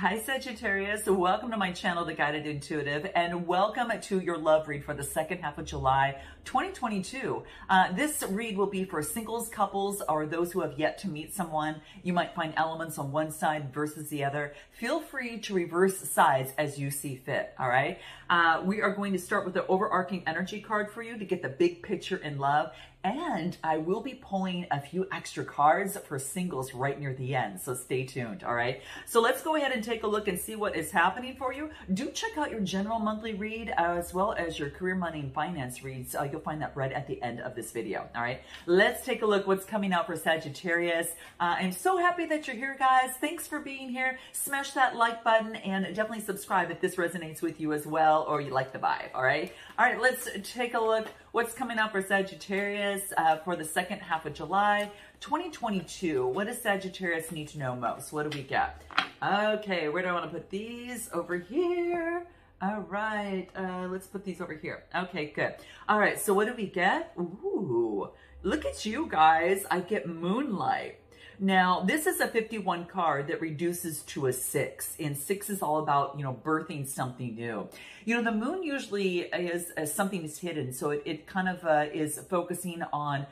Hi Sagittarius, welcome to my channel, The Guided Intuitive, and welcome to your love read for the second half of July 2022. This read will be for singles, couples, or those who have yet to meet someone. You might find elements on one side versus the other. Feel free to reverse sides as you see fit, all right? We are going to start with the overarching energy card for you to get the big picture in love. And I will be pulling a few extra cards for singles right near the end, so stay tuned, all right? So let's go ahead and take a look and see what is happening for you. Do check out your general monthly read as well as your career, money, and finance reads. You'll find that right at the end of this video, all right? Let's take a look what's coming out for Sagittarius. I'm so happy that you're here, guys. Thanks for being here. Smash that like button and definitely subscribe if this resonates with you as well or you like the vibe, all right? All right, let's take a look what's coming out for Sagittarius for the second half of July 2022. What does Sagittarius need to know most? What do we get? Okay, where do I want to put these? Over here. All right, let's put these over here. Okay, good. All right, so what do we get? Ooh, look at you guys. I get Moonlight. Now, this is a 51 card that reduces to a 6, and 6 is all about, birthing something new. The moon usually is something is hidden, so it kind of is focusing on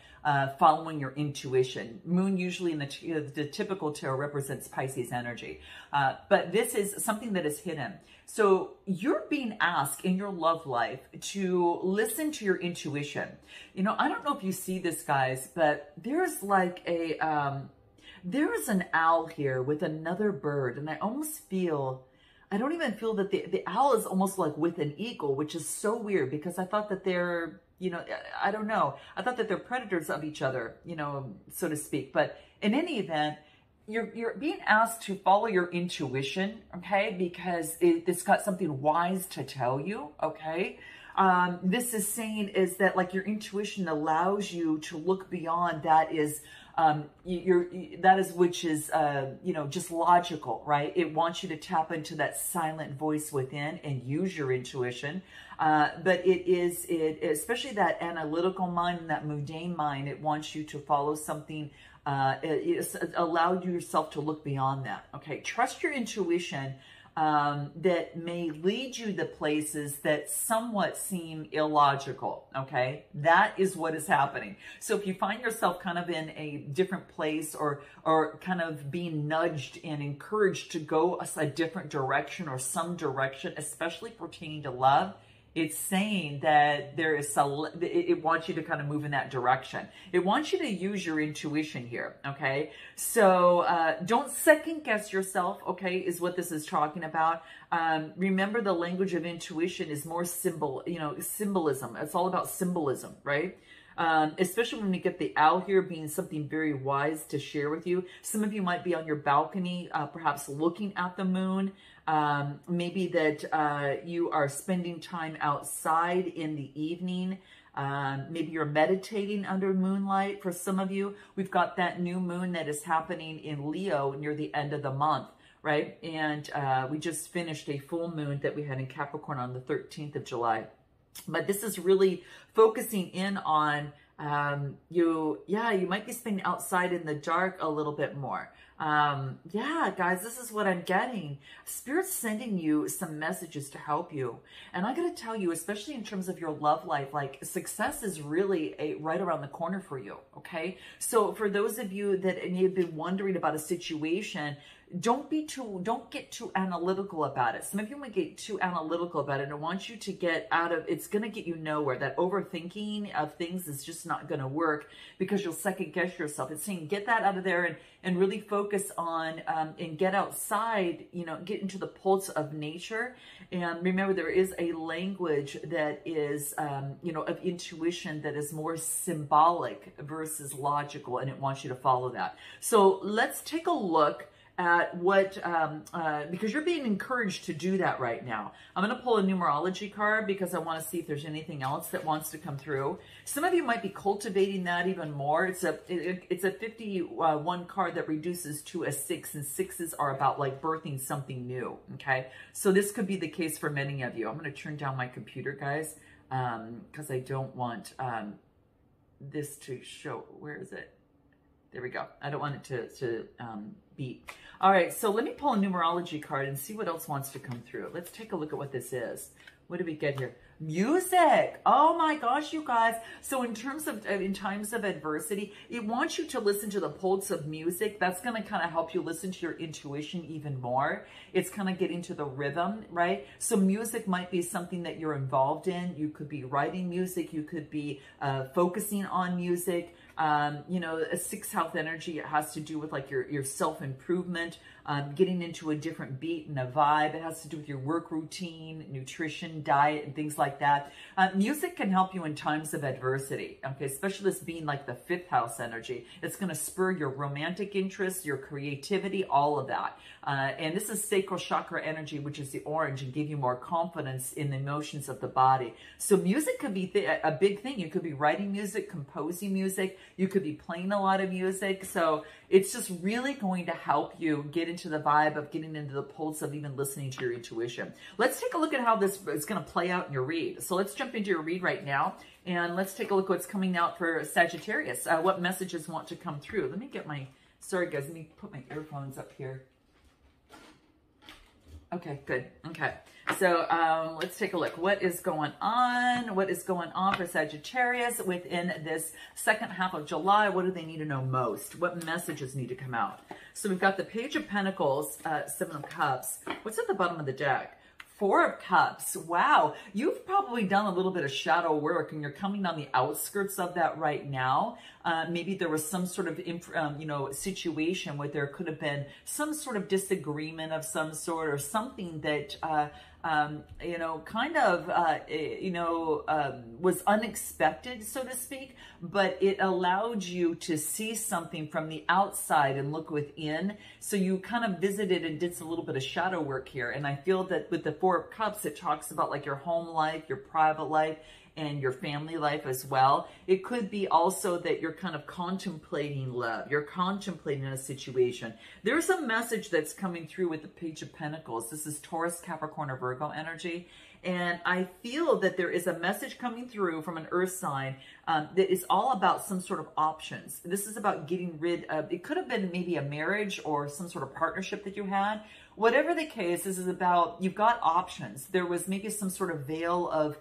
following your intuition. Moon usually in the typical tarot represents Pisces energy, but this is something that is hidden. So you're being asked in your love life to listen to your intuition. I don't know if you see this, guys, but there's like there is an owl here with another bird, and I don't even feel that the owl is almost like with an eagle, which is so weird because I thought that they're, I don't know. I thought that they're predators of each other, so to speak. But in any event, you're being asked to follow your intuition, okay? Because it's got something wise to tell you, okay? This is saying is that like your intuition allows you to look beyond that is which is just logical, right? It wants you to tap into that silent voice within and use your intuition. But especially that analytical mind and that mundane mind, it wants you to follow something, allow yourself to look beyond that. Okay, trust your intuition. That may lead you to places that somewhat seem illogical, okay? That is what is happening. So if you find yourself kind of in a different place or kind of being nudged and encouraged to go a different direction or some direction, especially pertaining to love, it's saying that it wants you to kind of move in that direction. It wants you to use your intuition here, okay? So don't second guess yourself, okay, is what this is talking about. Remember, the language of intuition is more symbolism. It's all about symbolism, right? Especially when we get the owl here being something very wise to share with you. Some of you might be on your balcony, perhaps looking at the moon. Maybe that you are spending time outside in the evening. Maybe you're meditating under moonlight. For some of you, we've got that new moon that is happening in Leo near the end of the month, right? And we just finished a full moon that we had in Capricorn on the 13th of July. But this is really focusing in on you might be spending outside in the dark a little bit more. Yeah, guys, this is what I'm getting. Spirit's sending you some messages to help you. And I got to tell you, especially in terms of your love life, like success is really right around the corner for you. Okay. So for those of you that may have been wondering about a situation, don't get too analytical about it. Some of you might get too analytical about it, and I want you to get out of, it's going to get you nowhere. That overthinking of things is just not going to work because you'll second guess yourself. It's saying get that out of there and really focus on and get outside, get into the pulse of nature. And remember, there is a language that is, of intuition that is more symbolic versus logical, and it wants you to follow that. So let's take a look at what, because you're being encouraged to do that right now. I'm going to pull a numerology card because I want to see if there's anything else that wants to come through. Some of you might be cultivating that even more. It's a 51 card that reduces to a 6, and 6s are about like birthing something new. Okay. So this could be the case for many of you. I'm going to turn down my computer, guys, because I don't want, this to show. Where is it? There we go. I don't want it to beat. All right, so let me pull a numerology card and see what else wants to come through. Let's take a look at what this is. What did we get here? Music. Oh my gosh, you guys. So in times of adversity, it wants you to listen to the pulse of music. That's going to kind of help you listen to your intuition even more. It's kind of getting to the rhythm, right? So music might be something that you're involved in. You could be writing music. You could be focusing on music. You know, a sixth house energy, it has to do with like your self-improvement, getting into a different beat and a vibe. It has to do with your work routine, nutrition, diet, and things like that. Music can help you in times of adversity, okay, especially this being like the fifth house energy. It's going to spur your romantic interests, your creativity, all of that. And this is sacral chakra energy, which is the orange, and give you more confidence in the emotions of the body. So music could be a big thing. You could be writing music, composing music. You could be playing a lot of music. So it's just really going to help you get into the vibe of getting into the pulse of even listening to your intuition. Let's take a look at how this is going to play out in your read. So let's jump into your read right now. And let's take a look what's coming out for Sagittarius. What messages want to come through. Let me get my, sorry guys, let me put my earphones up here. Okay, good. Okay. So let's take a look. What is going on? What is going on for Sagittarius within this second half of July? What do they need to know most? What messages need to come out? So we've got the Page of Pentacles, Seven of Cups. What's at the bottom of the deck? Four of Cups. Wow. You've probably done a little bit of shadow work and you're coming on the outskirts of that right now. Maybe there was some sort of, situation where there could have been some sort of disagreement of some sort or something that, was unexpected, so to speak, but it allowed you to see something from the outside and look within. So you kind of visited and did a little bit of shadow work here. And I feel that with the Four of Cups, it talks about like your home life, your private life, and your family life as well. It could be also that you're kind of contemplating love. You're contemplating a situation. There's a message that's coming through with the Page of Pentacles. This is Taurus, Capricorn, or Virgo energy. And I feel that there is a message coming through from an earth sign that is all about some sort of options. This is about getting rid of, it could have been maybe a marriage or some sort of partnership that you had. Whatever the case, this is about, you've got options. There was maybe some sort of veil of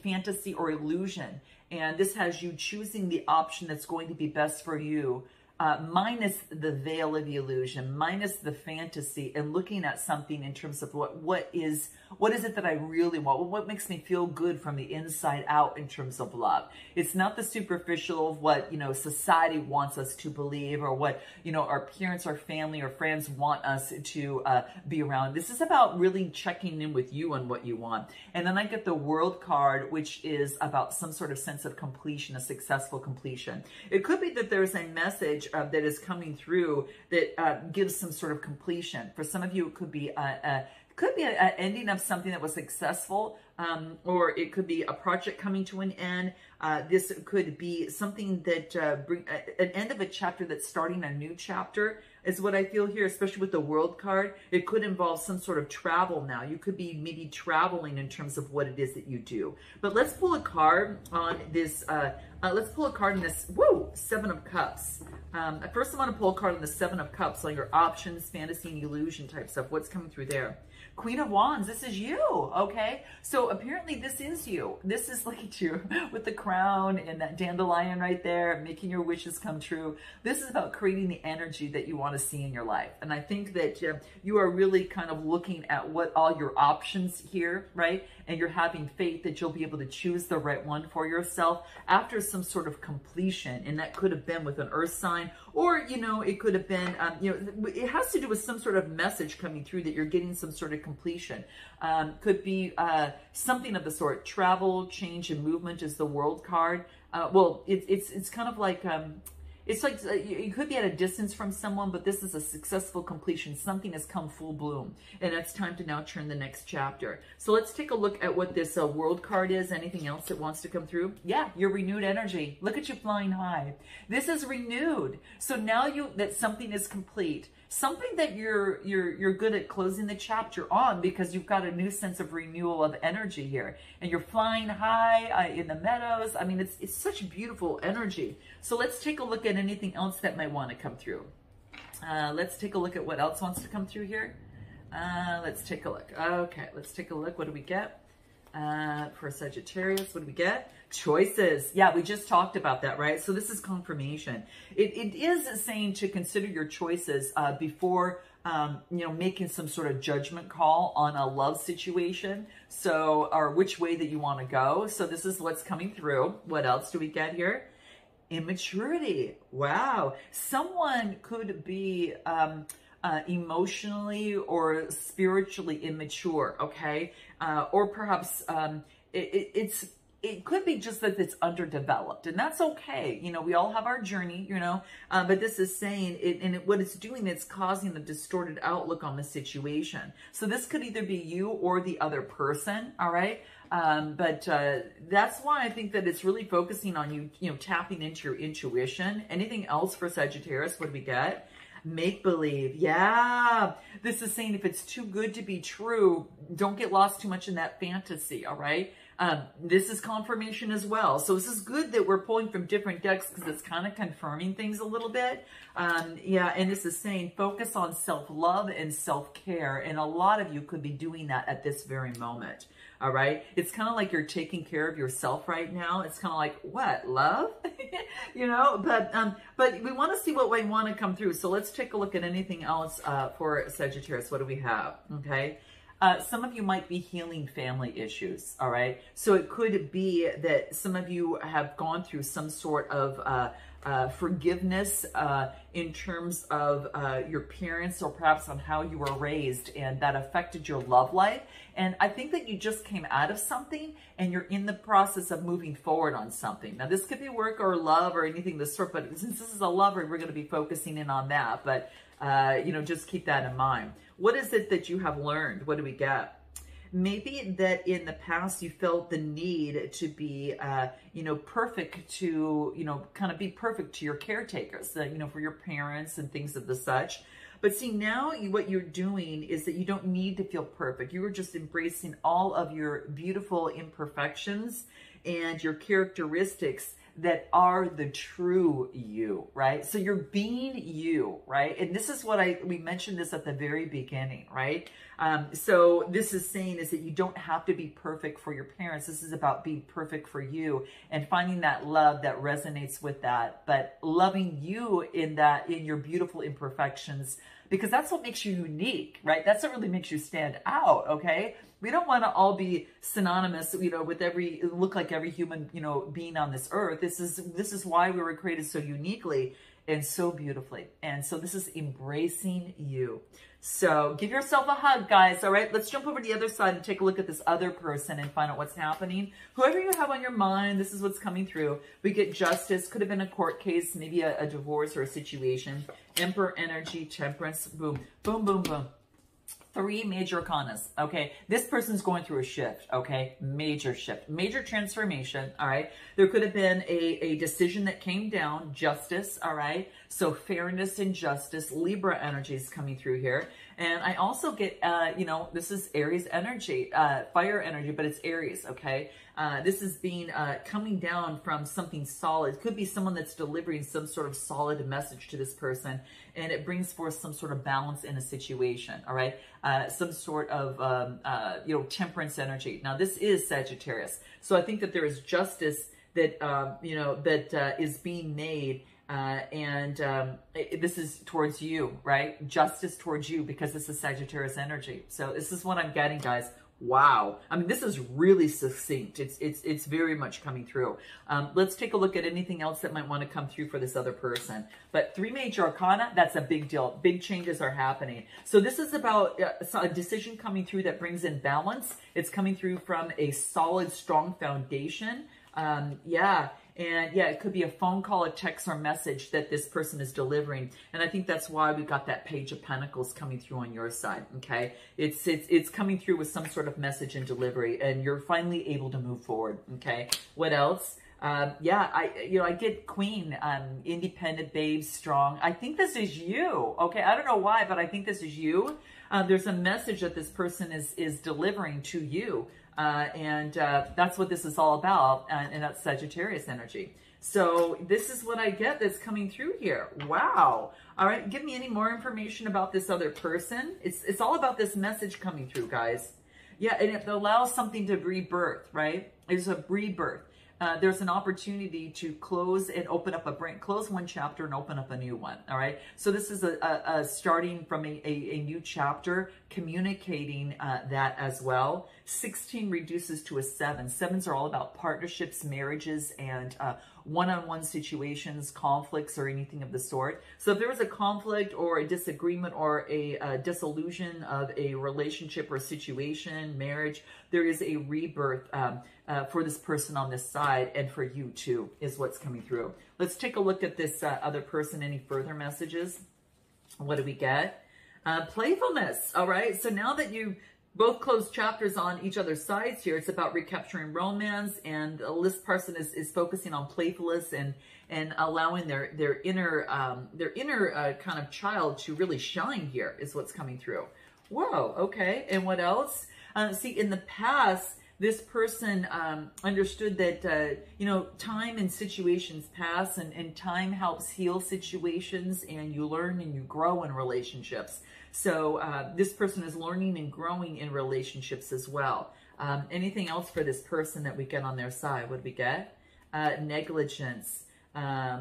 fantasy or illusion. And this has you choosing the option that's going to be best for you, minus the veil of the illusion, minus the fantasy, and looking at something in terms of what is it that I really want? What makes me feel good from the inside out in terms of love? It's not the superficial of what, society wants us to believe or what, our parents or family or friends want us to be around. This is about really checking in with you on what you want. And then I get the World card, which is about some sort of sense of completion, a successful completion. It could be that there's a message that is coming through that gives some sort of completion. For some of you, it could be an ending of something that was successful, or it could be a project coming to an end. This could be something that an end of a chapter that's starting a new chapter is what I feel here, especially with the World card. It could involve some sort of travel now. You could be maybe traveling in terms of what it is that you do. But let's pull a card on this. Let's pull a card in this, Seven of Cups. First I want to pull a card on the Seven of Cups on your options, fantasy, and illusion type stuff. What's coming through there? Queen of Wands, this is you, okay? So apparently this is you. This is like you with the crown and that dandelion right there, making your wishes come true. This is about creating the energy that you want to see in your life. And I think that you are really kind of looking at what all your options here, right? And you're having faith that you'll be able to choose the right one for yourself after some sort of completion. And that could have been with an earth sign, or, it could have been, it has to do with some sort of message coming through that you're getting some sort of completion. Could be something of the sort. Travel, change, and movement is the World card. It's kind of like, it's like you could be at a distance from someone, but this is a successful completion. Something has come full bloom, and it's time to now turn the next chapter. So let's take a look at what this World card is. Anything else that wants to come through? Yeah, your renewed energy. Look at you flying high. This is renewed. So now that something is complete, something that you're good at closing the chapter on, because you've got a new sense of renewal of energy here, and you're flying high in the meadows. I mean, it's such beautiful energy. So let's take a look at anything else that might want to come through. Let's take a look at what else wants to come through here. Let's take a look. Okay, let's take a look. What do we get? For Sagittarius, what do we get? Choices. Yeah, we just talked about that, right? So this is confirmation. It is saying to consider your choices before, making some sort of judgment call on a love situation. So, or which way that you want to go. So this is what's coming through. What else do we get here? Immaturity. Wow. Someone could be, emotionally or spiritually immature, okay? Or perhaps it could be just that it's underdeveloped, and that's okay. You know, we all have our journey, but this is saying it, and what it's doing, it's causing a distorted outlook on the situation. So this could either be you or the other person, all right? But that's why I think that it's really focusing on you, tapping into your intuition. Anything else for Sagittarius? What do we get? Make-believe. Yeah. This is saying if it's too good to be true, don't get lost too much in that fantasy, all right? This is confirmation as well. So this is good that we're pulling from different decks, because it's kind of confirming things a little bit. Yeah, and this is saying focus on self-love and self-care. And a lot of you could be doing that at this very moment. All right. It's kind of like you're taking care of yourself right now. It's kind of like, what, love? But we want to see what we want to come through. So let's take a look at anything else for Sagittarius. What do we have? Okay. Some of you might be healing family issues. All right. So it could be that some of you have gone through some sort of forgiveness in terms of your parents, or perhaps on how you were raised, and that affected your love life. And I think that you just came out of something and you're in the process of moving forward on something. Now, this could be work or love or anything of the sort, but since this is a lover, we're going to be focusing in on that. But, just keep that in mind. What is it that you have learned? What do we get? Maybe that in the past you felt the need to be, perfect to, kind of be perfect to your caretakers, for your parents and things of the such. But see, now what you're doing is that you don't need to feel perfect. You are just embracing all of your beautiful imperfections and your characteristics that are the true you, right? So you're being you, right? And this is what we mentioned this at the very beginning, right? So this is saying is that you don't have to be perfect for your parents. This is about being perfect for you and finding that love that resonates with that, but loving you in your beautiful imperfections, because that's what makes you unique, right? That's what really makes you stand out, okay? We don't want to all be synonymous, with look like every human, being on this earth. This is why we were created so uniquely and so beautifully. And so this is embracing you. So give yourself a hug, guys. All right, let's jump over to the other side and take a look at this other person and find out what's happening. Whoever you have on your mind, this is what's coming through. We get justice. Could have been a court case, maybe a divorce or a situation. Emperor energy, temperance, boom, boom, boom, boom. 3 major arcanas, okay? This person's going through a shift, okay? Major shift, major transformation, all right? There could have been a decision that came down, justice, all right? So fairness and justice, Libra energy is coming through here. And I also get, this is Aries energy, fire energy, but it's Aries, okay? This is being coming down from something solid. It could be someone that's delivering some sort of solid message to this person, and it brings forth some sort of balance in a situation, all right? Some sort of, temperance energy. Now, this is Sagittarius. So I think that there is justice that, that is being made. This is towards you, right? Justice towards you, because this is Sagittarius energy. So this is what I'm getting, guys. Wow. I mean, this is really succinct. It's very much coming through. Let's take a look at anything else that might want to come through for this other person. But 3 major arcana, that's a big deal. Big changes are happening. So this is about a decision coming through that brings in balance. It's coming through from a solid, strong foundation. And yeah, it could be a phone call, a text, or message that this person is delivering. And I think that's why we got that Page of Pentacles coming through on your side, okay? It's coming through with some sort of message and delivery, and you're finally able to move forward, okay? What else? Yeah, I get Queen, independent, babe, strong. I think this is you. Okay, I don't know why, but I think this is you. There's a message that this person is delivering to you, and that's what this is all about, and that's Sagittarius energy. So this is what I get that's coming through here. Wow. All right, give me any more information about this other person. It's all about this message coming through, guys. Yeah, and it allows something to rebirth, right? It's a rebirth. There's an opportunity to close and open up close one chapter and open up a new one. All right. So this is a starting from a new chapter, communicating that as well. 16 reduces to a 7. 7s are all about partnerships, marriages, and one-on-one situations, conflicts, or anything of the sort. So if there was a conflict or a disagreement or a dissolution of a relationship or situation, marriage, there is a rebirth for this person on this side, and for you too, is what's coming through. Let's take a look at this other person. Any further messages? What do we get? Playfulness. All right. So now that you both closed chapters on each other's sides here, it's about recapturing romance, and this person is focusing on playfulness and allowing their inner kind of child to really shine here, is what's coming through. Whoa. Okay. And what else? See, in the past, this person understood that, time and situations pass, and time helps heal situations, and you learn and you grow in relationships. So this person is learning and growing in relationships as well. Anything else for this person that we get on their side? What do we get? Negligence.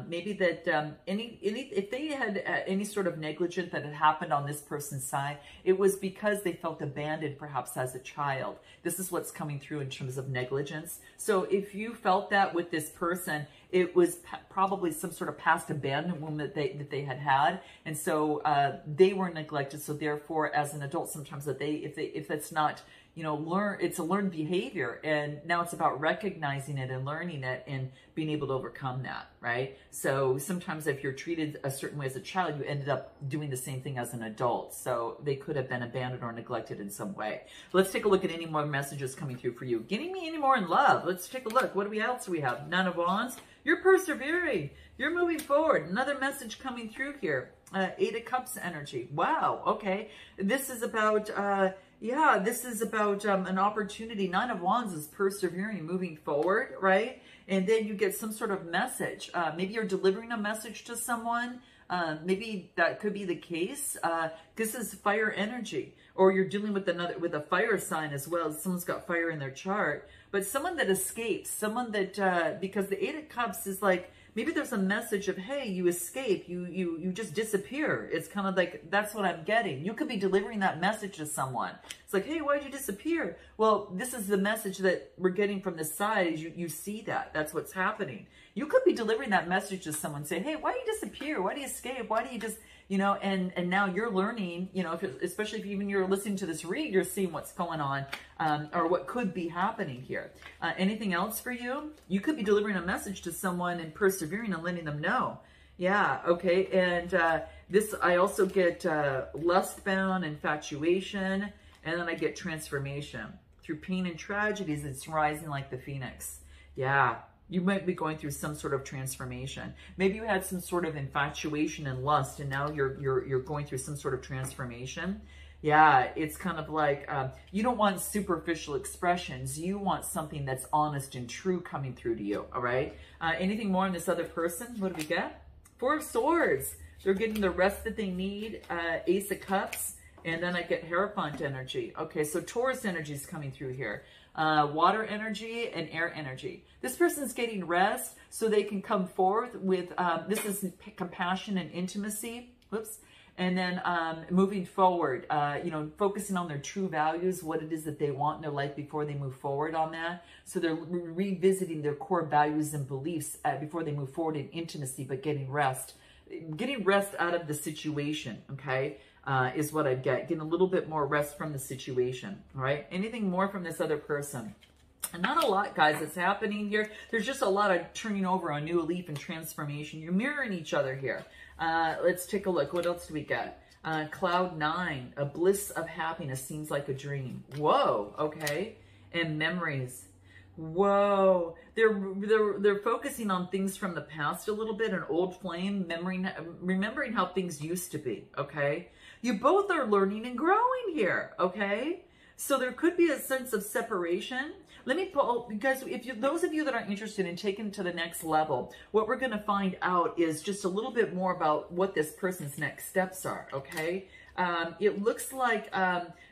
Maybe that if they had any sort of negligence that had happened on this person's side, it was because they felt abandoned perhaps as a child. This is what's coming through in terms of negligence. So if you felt that with this person, it was probably some sort of past abandonment that they had, and so they were neglected. So therefore, as an adult, sometimes if that's not it's a learned behavior, and now it's about recognizing it and learning it and being able to overcome that, right? So sometimes if you're treated a certain way as a child, you ended up doing the same thing as an adult. So they could have been abandoned or neglected in some way. Let's take a look at any more messages coming through for you. Getting me any more in love? Let's take a look. What else do we have? Nine of Wands. You're persevering. You're moving forward. Another message coming through here. Eight of Cups energy. Wow. Okay. This is about... this is about an opportunity. Nine of Wands is persevering, moving forward, right? And then you get some sort of message. Maybe you're delivering a message to someone. Maybe that could be the case. This is fire energy, or you're dealing with a fire sign as well. Someone's got fire in their chart, but someone that escapes, someone that because the Eight of Cups is like, maybe there's a message of, hey, you escape, you just disappear. It's kind of like, that's what I'm getting. You could be delivering that message to someone. It's like, hey, why'd you disappear? Well, this is the message that we're getting from this side, is you see that. That's what's happening. You could be delivering that message to someone, say, hey, why do you disappear? Why do you escape? Why do you just, and now you're learning, especially if even you're listening to this read, you're seeing what's going on, or what could be happening here. Anything else for you? You could be delivering a message to someone and persevering and letting them know. Yeah, okay. And this, I also get lust-bound, infatuation, and then I get transformation. Through pain and tragedies, it's rising like the phoenix. Yeah. You might be going through some sort of transformation. Maybe you had some sort of infatuation and lust, and now you're going through some sort of transformation. Yeah, it's kind of like you don't want superficial expressions. You want something that's honest and true coming through to you, all right? Anything more on this other person? What do we get? Four of Swords. They're getting the rest that they need. Ace of Cups. And then I get Hierophant energy. Okay, so Taurus energy is coming through here. Water energy and air energy. This person's getting rest so they can come forth with, this is compassion and intimacy. Whoops. And then moving forward, focusing on their true values, what it is that they want in their life before they move forward on that. So they're revisiting their core values and beliefs before they move forward in intimacy, but getting rest. Getting rest out of the situation, okay? Is what I get. Getting a little bit more rest from the situation, all right? Anything more from this other person? And not a lot, guys, that's happening here. There's just a lot of turning over a new leaf and transformation. You're mirroring each other here. Let's take a look. What else do we get? Cloud 9, a bliss of happiness seems like a dream. Whoa, okay. And memories. Whoa, they're focusing on things from the past a little bit, an old flame, remembering how things used to be, okay? You both are learning and growing here, okay? So there could be a sense of separation. Let me pull, because those of you that are interested in taking it to the next level, what we're going to find out is just a little bit more about what this person's next steps are, okay? It looks like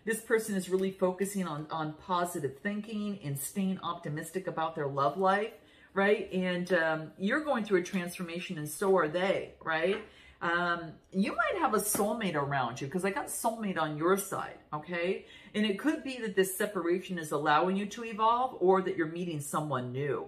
this person is really focusing on positive thinking and staying optimistic about their love life, right? And you're going through a transformation, and so are they, right? You might have a soulmate around you, because I got soulmate on your side, okay? And it could be that this separation is allowing you to evolve, or that you're meeting someone new.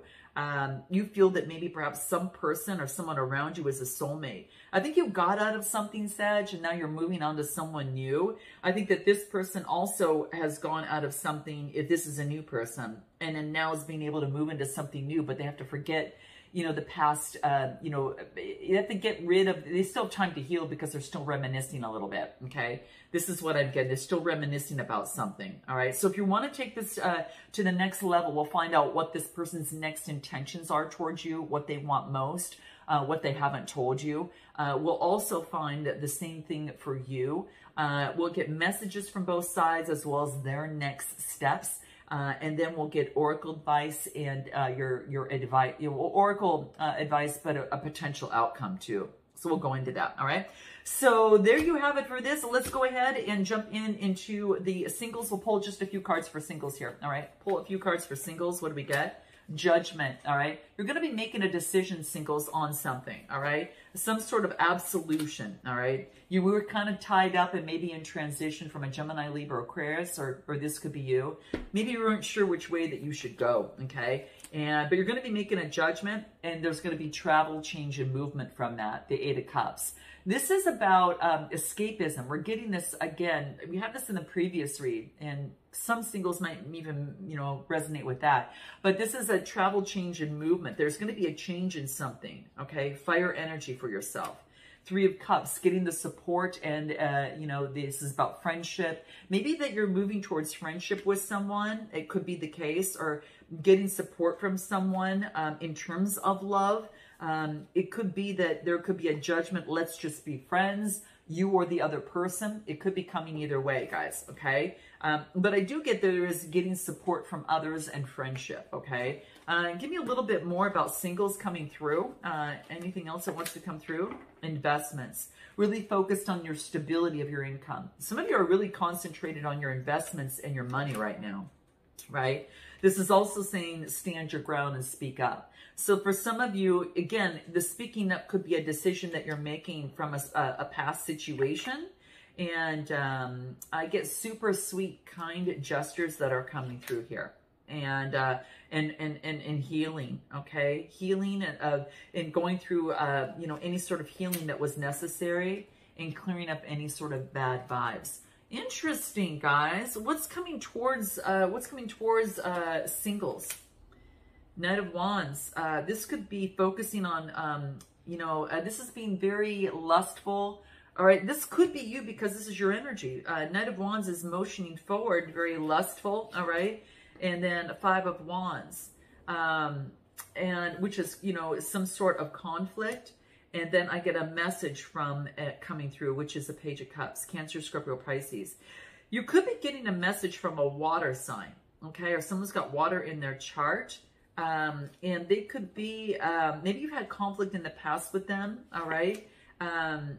You feel that maybe perhaps some person or someone around you is a soulmate. I think you got out of something, Sag, and now you're moving on to someone new. I think that this person also has gone out of something, if this is a new person, and then now is being able to move into something new, but they have to forget, you know, the past, you know, you have to get rid of, they still have time to heal because they're still reminiscing a little bit, okay? This is what I'm getting. They're still reminiscing about something, all right? So if you want to take this to the next level, we'll find out what this person's next intentions are towards you, what they want most, what they haven't told you. We'll also find the same thing for you. We'll get messages from both sides as well as their next steps. And then we'll get oracle advice and your advice, oracle advice, but a potential outcome too. So we'll go into that. All right. So there you have it for this. Let's go ahead and jump into the singles. We'll pull just a few cards for singles here. All right. Pull a few cards for singles. What do we get? Judgment. All right. You're going to be making a decision, singles, on something. All right. Some sort of absolution. All right. You were kind of tied up and maybe in transition from a Gemini, Libra, Aquarius, or this could be you. Maybe you weren't sure which way that you should go. Okay. But you're going to be making a judgment, and there's going to be travel, change, and movement from that. The Eight of Cups. This is about escapism. We're getting this again. We had this in the previous read, and some singles might even, you know, resonate with that. But this is a travel, change, and movement. There's going to be a change in something, okay? Fire energy for yourself. Three of Cups, getting the support, and, you know, this is about friendship. Maybe that you're moving towards friendship with someone. It could be the case, or getting support from someone in terms of love. It could be that there could be a judgment. Let's just be friends, you or the other person. It could be coming either way, guys, okay? But I do get there is getting support from others and friendship, okay? Give me a little bit more about singles coming through. Anything else that wants to come through? Investments. Really focused on your stability of your income. Some of you are really concentrated on your investments and your money right now, right? This is also saying stand your ground and speak up. So for some of you, again, the speaking up could be a decision that you're making from a past situation. And I get super sweet, kind gestures that are coming through here. And healing, okay? Healing and going through, you know, any sort of healing that was necessary, and clearing up any sort of bad vibes. Interesting, guys. What's coming towards singles? Knight of Wands. This could be focusing on, you know, this is being very lustful. All right, this could be you because this is your energy. Knight of Wands is motioning forward, very lustful, all right? And then Five of Wands, and which is, you know, some sort of conflict. And then I get a message from coming through, which is a Page of Cups, Cancer, Scorpio, Pisces. You could be getting a message from a water sign, okay? Or someone's got water in their chart. And they could be, maybe you've had conflict in the past with them, all right? And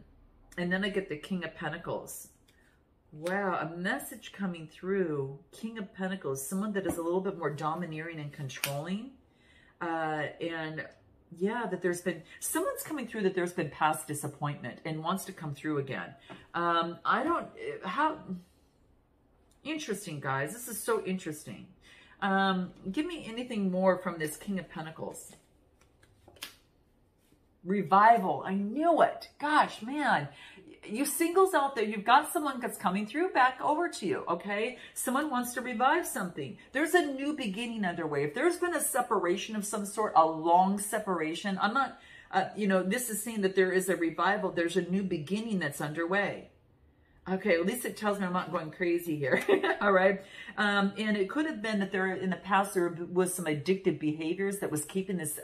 then I get the King of Pentacles. Wow, a message coming through, King of Pentacles, someone that is a little bit more domineering and controlling. And yeah, that there's been, someone's coming through that there's been past disappointment and wants to come through again. Interesting, guys. This is so interesting. Give me anything more from this King of Pentacles. Revival. I knew it. Gosh, man. You singles out there, you've got someone that's coming through back over to you, okay? Someone wants to revive something. There's a new beginning underway. If there's been a separation of some sort, a long separation, I'm not, you know, this is saying that there is a revival. There's a new beginning that's underway. Okay, at least it tells me I'm not going crazy here. All right. And it could have been that there in the past there was some addictive behaviors that was keeping this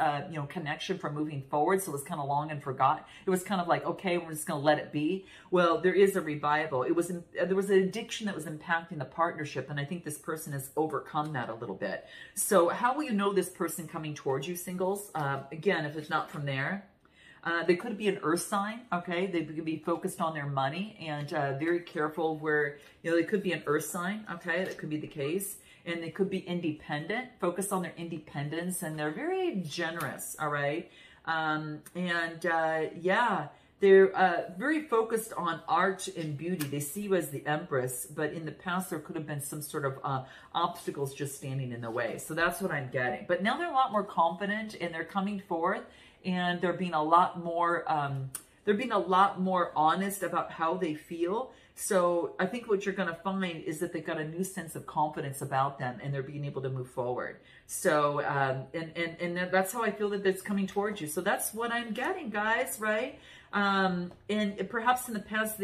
connection from moving forward. So it was kind of long and forgot. It was kind of like, okay, we're just going to let it be. Well, there is a revival. There was an addiction that was impacting the partnership, and I think this person has overcome that a little bit. So how will you know this person coming towards you, singles? Again, if it's not from there. They could be an earth sign, okay? They could be focused on their money and very careful where, they could be an earth sign, okay? That could be the case. And they could be independent, focused on their independence, and they're very generous, all right? Yeah, they're very focused on art and beauty. They see you as the empress, but in the past there could have been some sort of obstacles just standing in the way. So that's what I'm getting. But now they're a lot more confident, and they're coming forth. And they're being a lot more honest about how they feel. So I think what you're going to find is that they've got a new sense of confidence about them, and they're being able to move forward. So and that's how I feel that it's coming towards you. So that's what I'm getting, guys, right? And perhaps in the past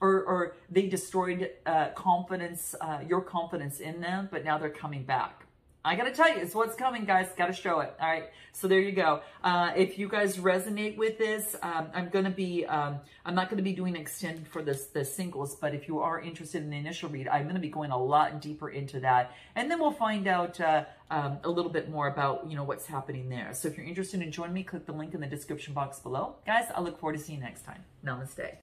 or they destroyed confidence, your confidence in them, but now they're coming back. I got to tell you, it's what's coming, guys. Got to show it. All right. So there you go. If you guys resonate with this, I'm not going to be doing extended for the singles, but if you are interested in the initial read, I'm going to be going a lot deeper into that. And then we'll find out a little bit more about, what's happening there. So if you're interested in joining me, click the link in the description box below. Guys, I look forward to seeing you next time. Namaste.